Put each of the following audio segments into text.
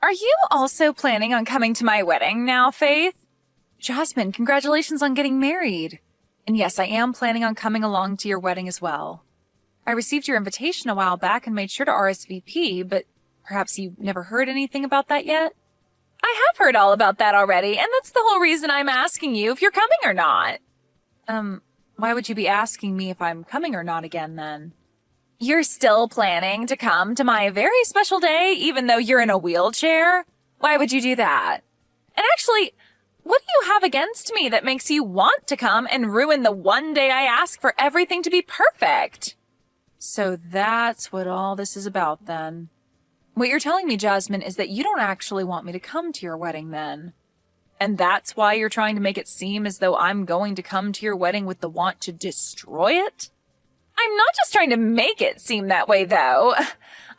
Are you also planning on coming to my wedding now, Faith? Jasmine, congratulations on getting married. And yes, I am planning on coming along to your wedding as well. I received your invitation a while back and made sure to RSVP, but perhaps you never heard anything about that yet? I have heard all about that already, and that's the whole reason I'm asking you if you're coming or not. Why would you be asking me if I'm coming or not again, then? You're still planning to come to my very special day, even though you're in a wheelchair? Why would you do that? And actually, what do you have against me that makes you want to come and ruin the one day I ask for everything to be perfect? So that's what all this is about, then. What you're telling me, Jasmine, is that you don't actually want me to come to your wedding, then. And that's why you're trying to make it seem as though I'm going to come to your wedding with the want to destroy it? I'm not just trying to make it seem that way, though.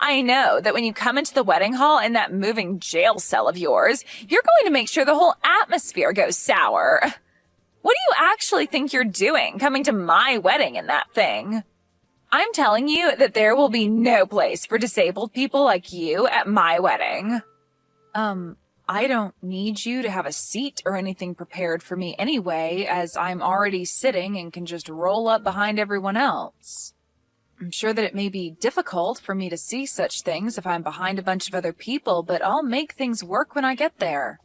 I know that when you come into the wedding hall in that moving jail cell of yours, you're going to make sure the whole atmosphere goes sour. What do you actually think you're doing coming to my wedding in that thing? I'm telling you that there will be no place for disabled people like you at my wedding. I don't need you to have a seat or anything prepared for me anyway, as I'm already sitting and can just roll up behind everyone else. I'm sure that it may be difficult for me to see such things if I'm behind a bunch of other people, but I'll make things work when I get there.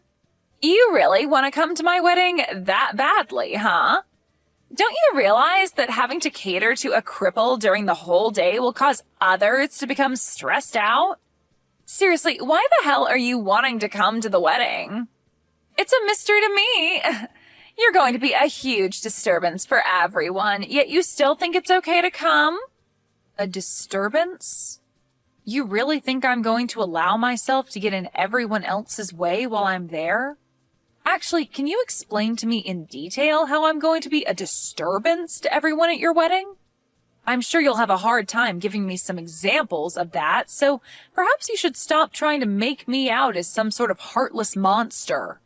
You really want to come to my wedding that badly, huh? Don't you realize that having to cater to a cripple during the whole day will cause others to become stressed out? Seriously, why the hell are you wanting to come to the wedding? It's a mystery to me. You're going to be a huge disturbance for everyone, yet you still think it's okay to come? A disturbance? You really think I'm going to allow myself to get in everyone else's way while I'm there? Actually, can you explain to me in detail how I'm going to be a disturbance to everyone at your wedding? I'm sure you'll have a hard time giving me some examples of that, so perhaps you should stop trying to make me out as some sort of heartless monster.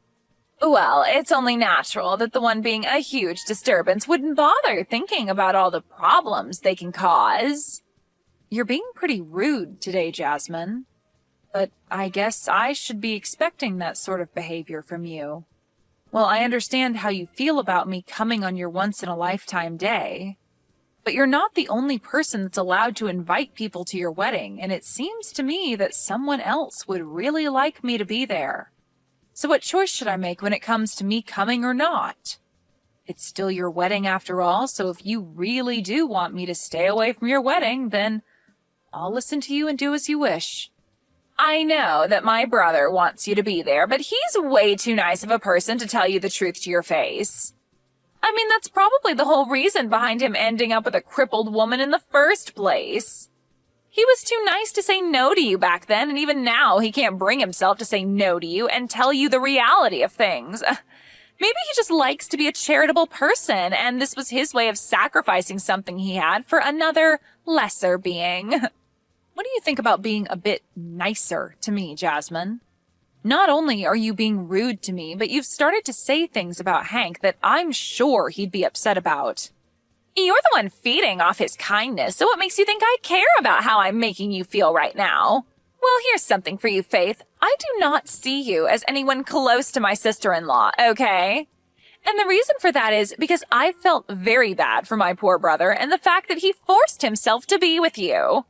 Well, it's only natural that the one being a huge disturbance wouldn't bother thinking about all the problems they can cause. You're being pretty rude today, Jasmine. But I guess I should be expecting that sort of behavior from you. Well, I understand how you feel about me coming on your once-in-a-lifetime day. But you're not the only person that's allowed to invite people to your wedding, and it seems to me that someone else would really like me to be there. So what choice should I make when it comes to me coming or not? It's still your wedding after all, so if you really do want me to stay away from your wedding, then I'll listen to you and do as you wish. I know that my brother wants you to be there, but he's way too nice of a person to tell you the truth to your face. I mean, that's probably the whole reason behind him ending up with a crippled woman in the first place. He was too nice to say no to you back then, and even now he can't bring himself to say no to you and tell you the reality of things. Maybe he just likes to be a charitable person, and this was his way of sacrificing something he had for another, lesser being. What do you think about being a bit nicer to me, Jasmine? Not only are you being rude to me, but you've started to say things about Hank that I'm sure he'd be upset about. You're the one feeding off his kindness, so what makes you think I care about how I'm making you feel right now? Well, here's something for you, Faith. I do not see you as anyone close to my sister-in-law, okay? And the reason for that is because I felt very bad for my poor brother and the fact that he forced himself to be with you.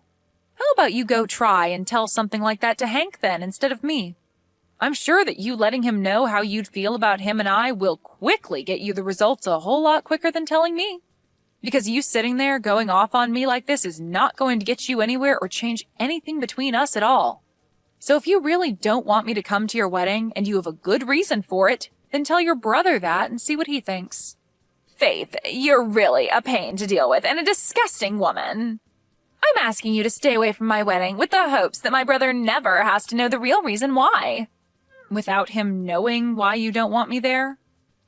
How about you go try and tell something like that to Hank then, instead of me? I'm sure that you letting him know how you'd feel about him and I will quickly get you the results a whole lot quicker than telling me. Because you sitting there going off on me like this is not going to get you anywhere or change anything between us at all. So if you really don't want me to come to your wedding and you have a good reason for it, then tell your brother that and see what he thinks. Faith, you're really a pain to deal with and a disgusting woman. I'm asking you to stay away from my wedding with the hopes that my brother never has to know the real reason why. Without him knowing why you don't want me there?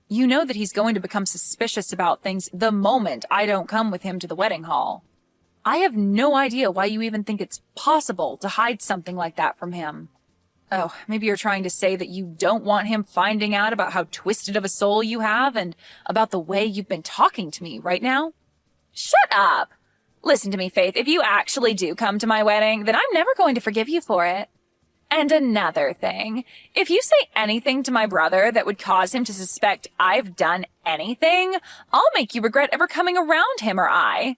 You know that he's going to become suspicious about things the moment I don't come with him to the wedding hall. I have no idea why you even think it's possible to hide something like that from him. Oh, maybe you're trying to say that you don't want him finding out about how twisted of a soul you have and about the way you've been talking to me right now? Shut up! Listen to me, Faith, if you actually do come to my wedding, then I'm never going to forgive you for it. And another thing, if you say anything to my brother that would cause him to suspect I've done anything, I'll make you regret ever coming around him or I.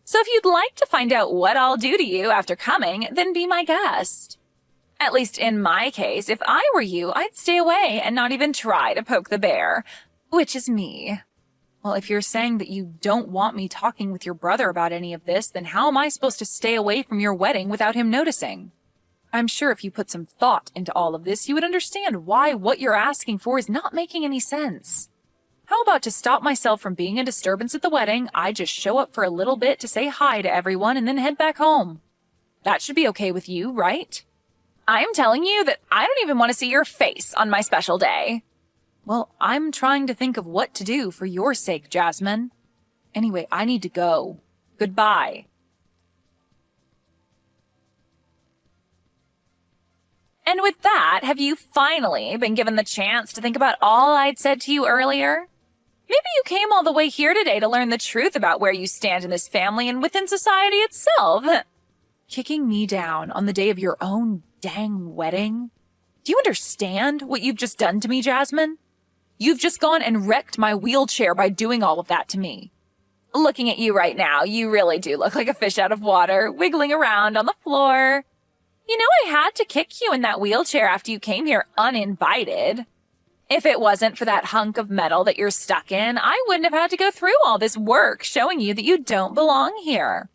So if you'd like to find out what I'll do to you after coming, then be my guest. At least in my case, if I were you, I'd stay away and not even try to poke the bear, which is me. Well, if you're saying that you don't want me talking with your brother about any of this, then how am I supposed to stay away from your wedding without him noticing? I'm sure if you put some thought into all of this, you would understand why what you're asking for is not making any sense. How about to stop myself from being a disturbance at the wedding, I just show up for a little bit to say hi to everyone and then head back home? That should be okay with you, right? I'm telling you that I don't even want to see your face on my special day. Well, I'm trying to think of what to do for your sake, Jasmine. Anyway, I need to go. Goodbye. And with that, have you finally been given the chance to think about all I'd said to you earlier? Maybe you came all the way here today to learn the truth about where you stand in this family and within society itself. Kicking me down on the day of your own dang wedding? Do you understand what you've just done to me, Jasmine? You've just gone and wrecked my wheelchair by doing all of that to me. Looking at you right now, you really do look like a fish out of water, wiggling around on the floor. You know, I had to kick you in that wheelchair after you came here uninvited. If it wasn't for that hunk of metal that you're stuck in, I wouldn't have had to go through all this work showing you that you don't belong here.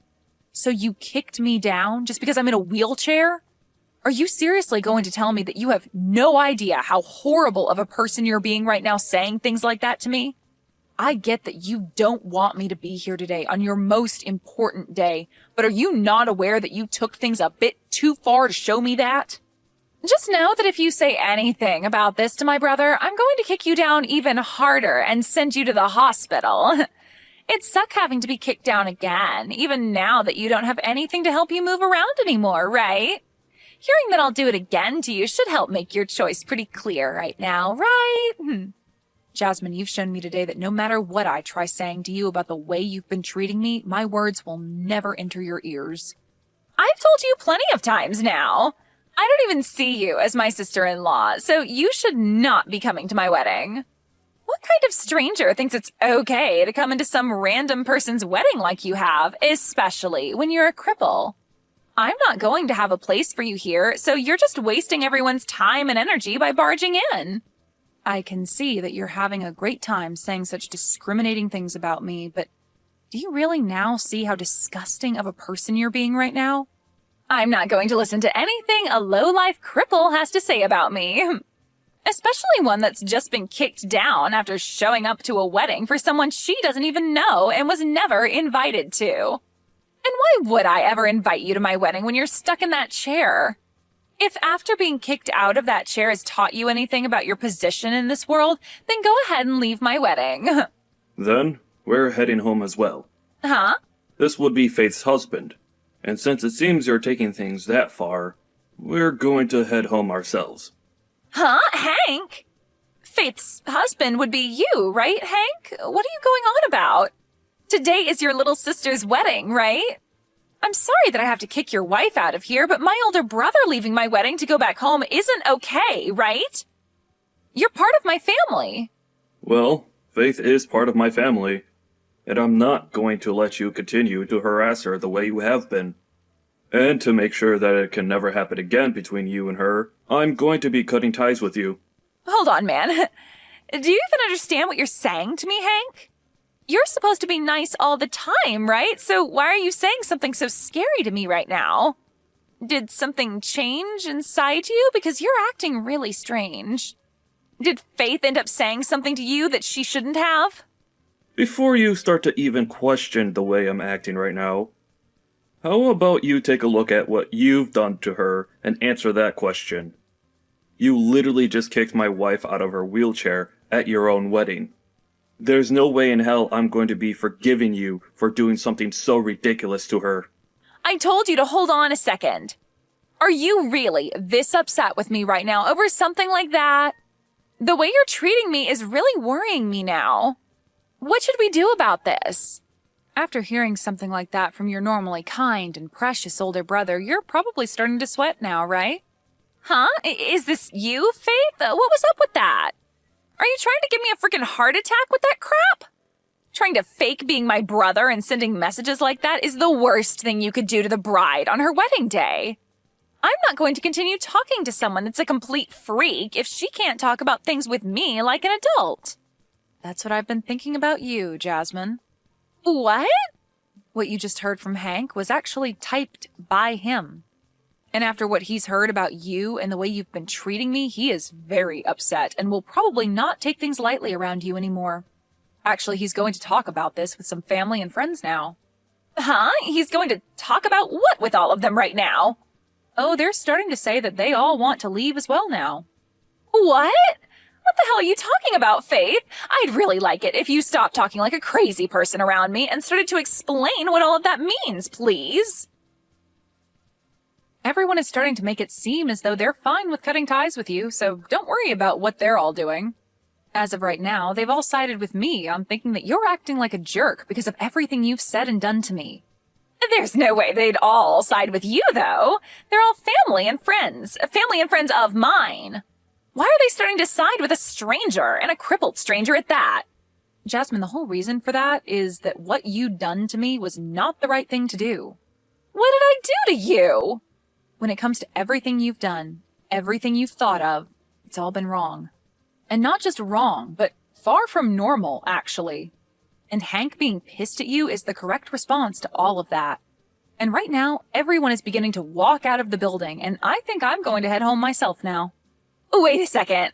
So you kicked me down just because I'm in a wheelchair? Are you seriously going to tell me that you have no idea how horrible of a person you're being right now saying things like that to me? I get that you don't want me to be here today on your most important day, but are you not aware that you took things a bit too far to show me that? Just know that if you say anything about this to my brother, I'm going to kick you down even harder and send you to the hospital. It'd suck having to be kicked down again, even now that you don't have anything to help you move around anymore, right? Hearing that I'll do it again to you should help make your choice pretty clear right now, right? Jasmine, you've shown me today that no matter what I try saying to you about the way you've been treating me, my words will never enter your ears. I've told you plenty of times now. I don't even see you as my sister-in-law, so you should not be coming to my wedding. What kind of stranger thinks it's okay to come into some random person's wedding like you have, especially when you're a cripple? I'm not going to have a place for you here, so you're just wasting everyone's time and energy by barging in. I can see that you're having a great time saying such discriminating things about me, but do you really now see how disgusting of a person you're being right now? I'm not going to listen to anything a low-life cripple has to say about me. Especially one that's just been kicked down after showing up to a wedding for someone she doesn't even know and was never invited to. And why would I ever invite you to my wedding when you're stuck in that chair? If after being kicked out of that chair has taught you anything about your position in this world, then go ahead and leave my wedding. Then, we're heading home as well. Huh? This would be Faith's husband, and since it seems you're taking things that far, we're going to head home ourselves. Huh? Hank? Faith's husband would be you, right, Hank? What are you going on about? Today is your little sister's wedding, right? I'm sorry that I have to kick your wife out of here, but my older brother leaving my wedding to go back home isn't okay, right? You're part of my family. Well, Faith is part of my family, and I'm not going to let you continue to harass her the way you have been. And to make sure that it can never happen again between you and her, I'm going to be cutting ties with you. Hold on, man. Do you even understand what you're saying to me, Hank? You're supposed to be nice all the time, right? So why are you saying something so scary to me right now? Did something change inside you? Because you're acting really strange. Did Faith end up saying something to you that she shouldn't have? Before you start to even question the way I'm acting right now, how about you take a look at what you've done to her and answer that question? You literally just kicked my wife out of her wheelchair at your own wedding. There's no way in hell I'm going to be forgiving you for doing something so ridiculous to her. I told you to hold on a second. Are you really this upset with me right now over something like that? The way you're treating me is really worrying me now. What should we do about this? After hearing something like that from your normally kind and precious older brother, you're probably starting to sweat now, right? Huh? Is this you, Faith? What was up with that? Are you trying to give me a freaking heart attack with that crap? Trying to fake being my brother and sending messages like that is the worst thing you could do to the bride on her wedding day. I'm not going to continue talking to someone that's a complete freak if she can't talk about things with me like an adult. That's what I've been thinking about you, Jasmine. What? What you just heard from Hank was actually typed by him. And after what he's heard about you and the way you've been treating me, he is very upset and will probably not take things lightly around you anymore. Actually, he's going to talk about this with some family and friends now. Huh? He's going to talk about what with all of them right now? Oh, they're starting to say that they all want to leave as well now. What? What the hell are you talking about, Faith? I'd really like it if you stopped talking like a crazy person around me and started to explain what all of that means, please. Everyone is starting to make it seem as though they're fine with cutting ties with you, so don't worry about what they're all doing. As of right now, they've all sided with me on thinking that you're acting like a jerk because of everything you've said and done to me. There's no way they'd all side with you, though. They're all family and friends of mine. Why are they starting to side with a stranger, and a crippled stranger at that? Jasmine, the whole reason for that is that what you'd done to me was not the right thing to do. What did I do to you? When it comes to everything you've done, everything you've thought of, it's all been wrong. And not just wrong, but far from normal, actually. And Hank being pissed at you is the correct response to all of that. And right now, everyone is beginning to walk out of the building, and I think I'm going to head home myself now. Wait a second.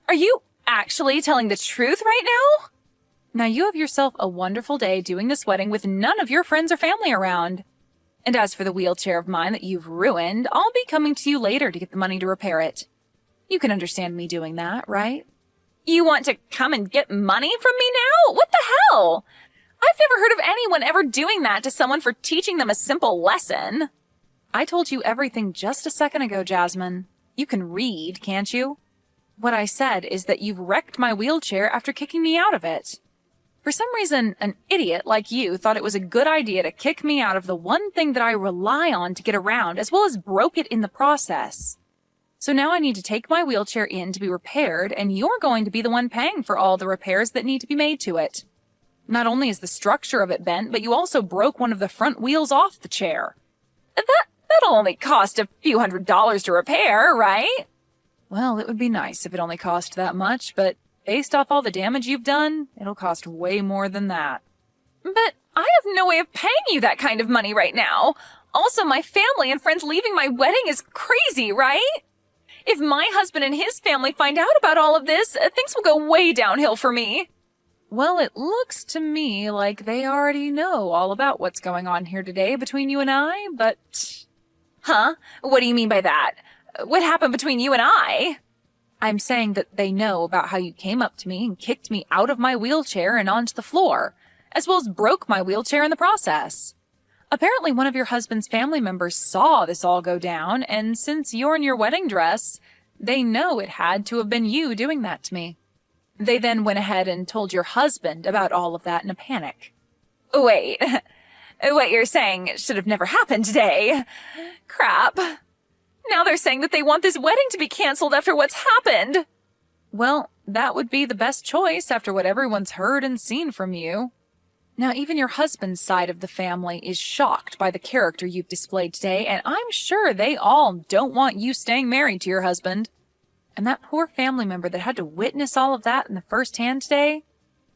Are you actually telling the truth right now? Now you have yourself a wonderful day doing this wedding with none of your friends or family around. And as for the wheelchair of mine that you've ruined, I'll be coming to you later to get the money to repair it. You can understand me doing that, right? You want to come and get money from me now? What the hell? I've never heard of anyone ever doing that to someone for teaching them a simple lesson. I told you everything just a second ago, Jasmine. You can read, can't you? What I said is that you've wrecked my wheelchair after kicking me out of it. For some reason, an idiot like you thought it was a good idea to kick me out of the one thing that I rely on to get around, as well as broke it in the process. So now I need to take my wheelchair in to be repaired, and you're going to be the one paying for all the repairs that need to be made to it. Not only is the structure of it bent, but you also broke one of the front wheels off the chair. That'll only cost a few $100s to repair, right? Well, it would be nice if it only cost that much, but based off all the damage you've done, it'll cost way more than that. But I have no way of paying you that kind of money right now. Also, my family and friends leaving my wedding is crazy, right? If my husband and his family find out about all of this, things will go way downhill for me. Well, it looks to me like they already know all about what's going on here today between you and I, but... Huh? What do you mean by that? What happened between you and I? I'm saying that they know about how you came up to me and kicked me out of my wheelchair and onto the floor, as well as broke my wheelchair in the process. Apparently one of your husband's family members saw this all go down, and since you're in your wedding dress, they know it had to have been you doing that to me. They then went ahead and told your husband about all of that in a panic. Wait, what you're saying should have never happened today. Crap. Now they're saying that they want this wedding to be canceled after what's happened. Well, that would be the best choice after what everyone's heard and seen from you. Now, even your husband's side of the family is shocked by the character you've displayed today, and I'm sure they all don't want you staying married to your husband. And that poor family member that had to witness all of that in the first hand today,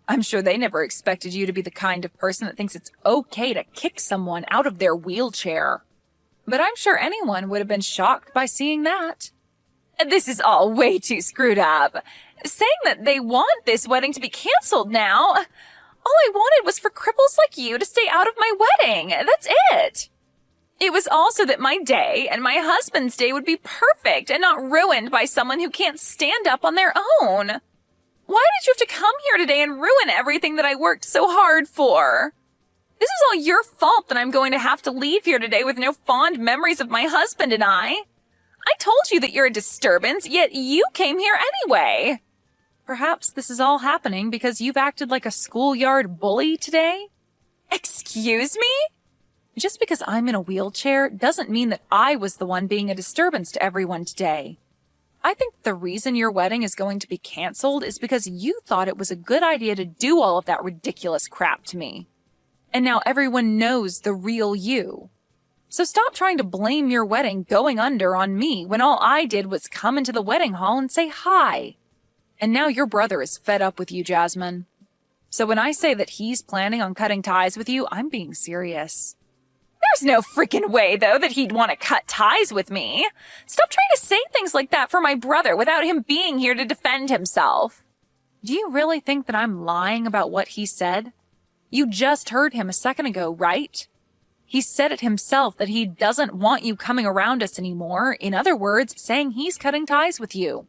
I'm sure they never expected you to be the kind of person that thinks it's okay to kick someone out of their wheelchair. But I'm sure anyone would have been shocked by seeing that. This is all way too screwed up. Saying that they want this wedding to be canceled now. All I wanted was for cripples like you to stay out of my wedding. That's it. It was also that my day and my husband's day would be perfect and not ruined by someone who can't stand up on their own. Why did you have to come here today and ruin everything that I worked so hard for? This is all your fault that I'm going to have to leave here today with no fond memories of my husband and I. I told you that you're a disturbance, yet you came here anyway. Perhaps this is all happening because you've acted like a schoolyard bully today? Excuse me? Just because I'm in a wheelchair doesn't mean that I was the one being a disturbance to everyone today. I think the reason your wedding is going to be canceled is because you thought it was a good idea to do all of that ridiculous crap to me. And now everyone knows the real you. So stop trying to blame your wedding going under on me when all I did was come into the wedding hall and say hi. And now your brother is fed up with you, Jasmine. So when I say that he's planning on cutting ties with you, I'm being serious. There's no freaking way, though, that he'd want to cut ties with me. Stop trying to say things like that for my brother without him being here to defend himself. Do you really think that I'm lying about what he said? You just heard him a second ago, right? He said it himself that he doesn't want you coming around us anymore. In other words, saying he's cutting ties with you.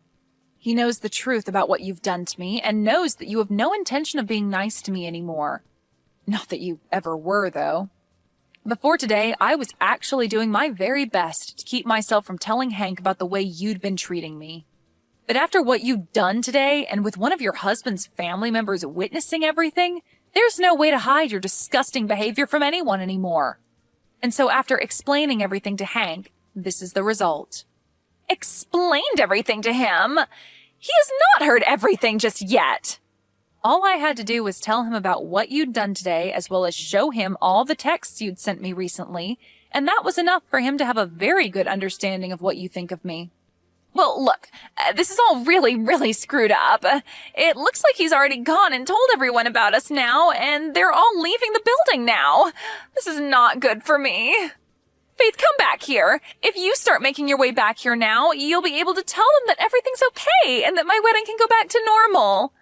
He knows the truth about what you've done to me and knows that you have no intention of being nice to me anymore. Not that you ever were, though. Before today, I was actually doing my very best to keep myself from telling Hank about the way you'd been treating me. But after what you've done today, and with one of your husband's family members witnessing everything, there's no way to hide your disgusting behavior from anyone anymore. And so after explaining everything to Hank, this is the result. Explained everything to him? He has not heard everything just yet. All I had to do was tell him about what you'd done today, as well as show him all the texts you'd sent me recently, and that was enough for him to have a very good understanding of what you think of me. Well, look, this is all really screwed up. It looks like he's already gone and told everyone about us now, and they're all leaving the building now. This is not good for me. Faith, come back here. If you start making your way back here now, you'll be able to tell them that everything's okay and that my wedding can go back to normal.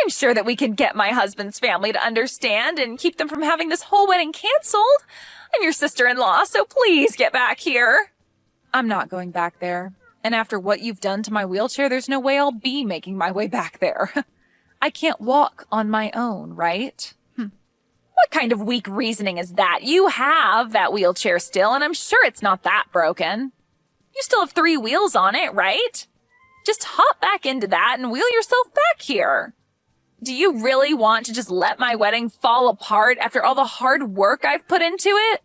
I'm sure that we can get my husband's family to understand and keep them from having this whole wedding canceled. I'm your sister-in-law, so please get back here. I'm not going back there. And after what you've done to my wheelchair, there's no way I'll be making my way back there. I can't walk on my own, right? What kind of weak reasoning is that? You have that wheelchair still, and I'm sure it's not that broken. You still have 3 wheels on it, right? Just hop back into that and wheel yourself back here. Do you really want to just let my wedding fall apart after all the hard work I've put into it?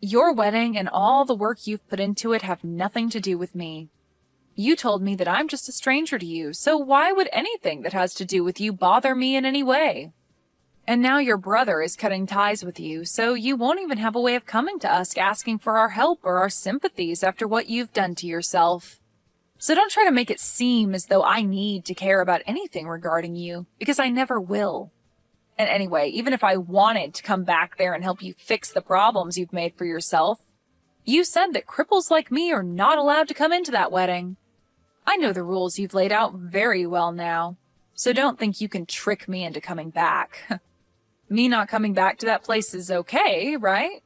Your wedding and all the work you've put into it have nothing to do with me. You told me that I'm just a stranger to you, so why would anything that has to do with you bother me in any way? And now your brother is cutting ties with you, so you won't even have a way of coming to us asking for our help or our sympathies after what you've done to yourself. So don't try to make it seem as though I need to care about anything regarding you, because I never will. And anyway, even if I wanted to come back there and help you fix the problems you've made for yourself, you said that cripples like me are not allowed to come into that wedding. I know the rules you've laid out very well now, so don't think you can trick me into coming back. Me not coming back to that place is okay, right?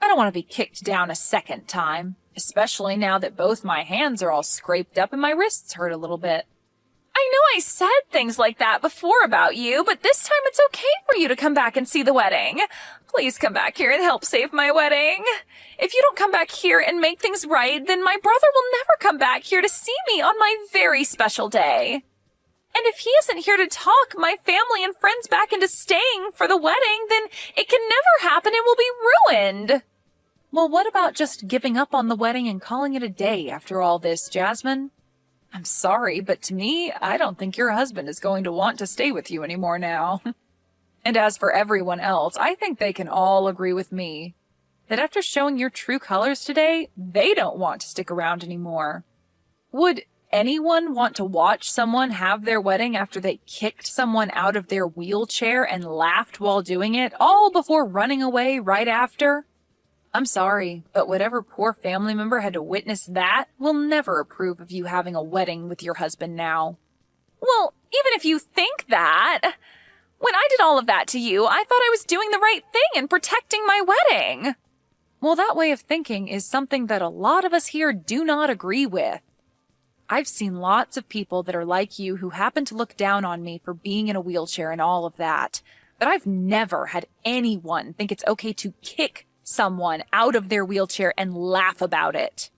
I don't want to be kicked down a second time, especially now that both my hands are all scraped up and my wrists hurt a little bit. I know I said things like that before about you, but this time it's okay for you to come back and see the wedding. Please come back here and help save my wedding. If you don't come back here and make things right, then my brother will never come back here to see me on my very special day. And if he isn't here to talk my family and friends back into staying for the wedding, then it can never happen and we'll be ruined. Well, what about just giving up on the wedding and calling it a day after all this, Jasmine? I'm sorry, but to me, I don't think your husband is going to want to stay with you anymore now. And as for everyone else, I think they can all agree with me that after showing your true colors today, they don't want to stick around anymore. Would anyone want to watch someone have their wedding after they kicked someone out of their wheelchair and laughed while doing it, all before running away right after? I'm sorry, but whatever poor family member had to witness that will never approve of you having a wedding with your husband now. Well, even if you think that, when I did all of that to you, I thought I was doing the right thing and protecting my wedding. Well, that way of thinking is something that a lot of us here do not agree with. I've seen lots of people that are like you who happen to look down on me for being in a wheelchair and all of that, but I've never had anyone think it's okay to kick someone out of their wheelchair and laugh about it.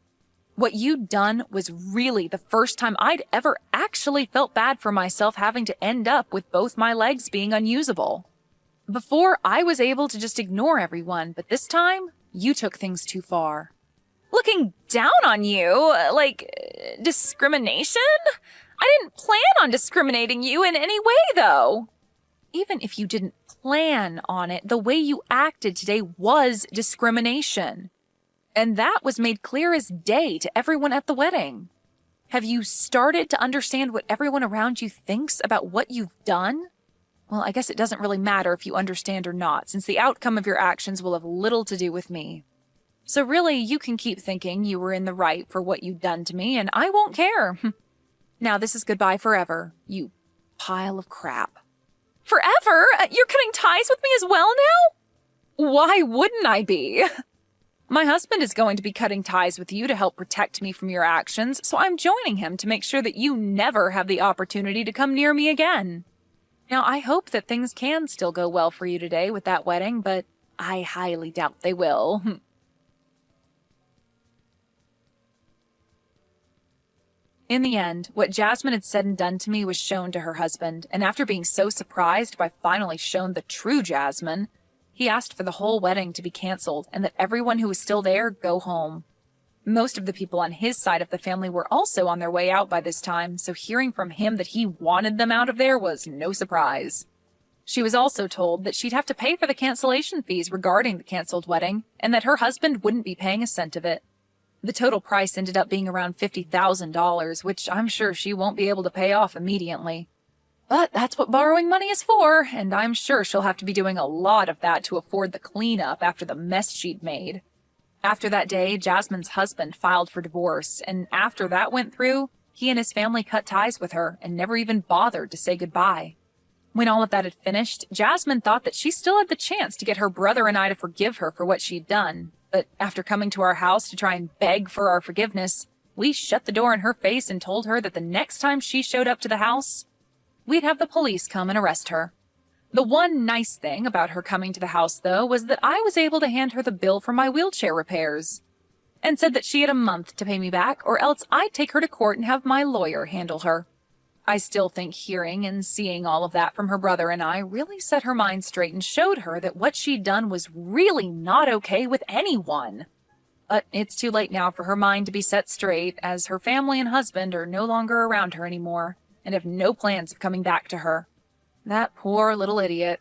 What you'd done was really the first time I'd ever actually felt bad for myself having to end up with both my legs being unusable. Before, I was able to just ignore everyone, but this time, you took things too far. looking down on you, discrimination? I didn't plan on discriminating you in any way, though. Even if you didn't plan on it, the way you acted today was discrimination. And that was made clear as day to everyone at the wedding. Have you started to understand what everyone around you thinks about what you've done? Well, I guess it doesn't really matter if you understand or not, since the outcome of your actions will have little to do with me. So really, you can keep thinking you were in the right for what you've done to me, and I won't care. Now this is goodbye forever, you pile of crap. Forever? You're cutting ties with me as well now? Why wouldn't I be? My husband is going to be cutting ties with you to help protect me from your actions, so I'm joining him to make sure that you never have the opportunity to come near me again. Now, I hope that things can still go well for you today with that wedding, but I highly doubt they will. In the end, what Jasmine had said and done to me was shown to her husband, and after being so surprised by finally shown the true Jasmine, he asked for the whole wedding to be canceled and that everyone who was still there go home. Most of the people on his side of the family were also on their way out by this time, so hearing from him that he wanted them out of there was no surprise. She was also told that she'd have to pay for the cancellation fees regarding the canceled wedding, and that her husband wouldn't be paying a cent of it. The total price ended up being around $50,000, which I'm sure she won't be able to pay off immediately. But that's what borrowing money is for, and I'm sure she'll have to be doing a lot of that to afford the cleanup after the mess she'd made. After that day, Jasmine's husband filed for divorce, and after that went through, he and his family cut ties with her and never even bothered to say goodbye. When all of that had finished, Jasmine thought that she still had the chance to get her brother and I to forgive her for what she'd done, but after coming to our house to try and beg for our forgiveness, we shut the door in her face and told her that the next time she showed up to the house, we'd have the police come and arrest her. The one nice thing about her coming to the house, though, was that I was able to hand her the bill for my wheelchair repairs, and said that she had a month to pay me back, or else I'd take her to court and have my lawyer handle her. I still think hearing and seeing all of that from her brother and I really set her mind straight and showed her that what she'd done was really not okay with anyone. But it's too late now for her mind to be set straight, as her family and husband are no longer around her anymore, and have no plans of coming back to her. That poor little idiot.